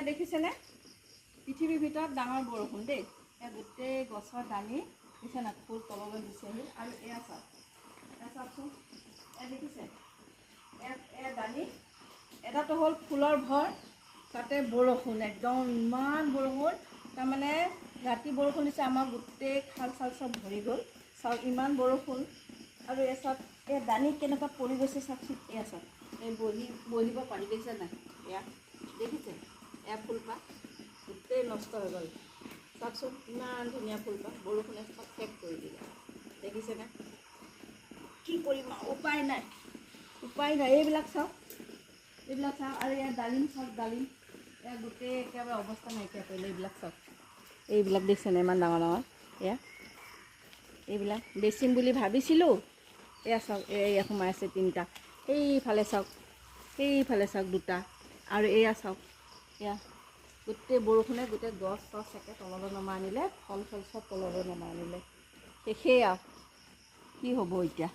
দেখিছেনে পৃথিৱীৰ ভিতৰত ডাঙৰ বৰষুণ দেই এয়া গোটেই গছৰ দানি দেখিছে না ফুল তললৈ গুচি আহিল আৰু এয়া চাওকচোন এয়া দেখিছে এয়া দানি এটাতো হ'ল ফুলৰ ভৰ তাতে বৰষুণ একদম ইমান বৰষুণ তাৰমানে ৰাতি বৰষুণ দিছে আমাৰ গোটেই খাল চাল চব ভৰি গ'ল চাওক ইমান বৰষুণ আৰু এয়া চাওক এই দানি কেনেকুৱা পৰি গৈছে চাওকচোন এয়া চাওক এই বহিব পাৰি দেখিছে নাই এয়া দেখিছে এয়া ফুলপাহ গোটেই নষ্ট হৈ গ'ল চাওকচোন ইমান ধুনীয়া ফুলপাহ বৰষুণে চব শেষ কৰি দিলে দেখিছেনে কি কৰিম উপায় নাই এইবিলাক চাওক আৰু ইয়াৰ ডালিম চাওক ডালিম এয়া গোটেই একেবাৰে অৱস্থা নাইকিয়া কৰিলে এইবিলাক চাওক এইবিলাক দেখিছেনে ইমান ডাঙৰ ডাঙৰ এয়া এইবিলাক বেচিম বুলি ভাবিছিলোঁ এয়া চাওক এয়া সোমাই আছে তিনিটা সেইফালে চাওক দুটা আৰু এয়া চাওক এয়া গোটেই বৰষুণে গোটেই গছ চছ একে তললৈ নমাই আনিলে ফল চল চব তললৈ নমাই আনিলে শেষেই আৰু কি হ'ব এতিয়া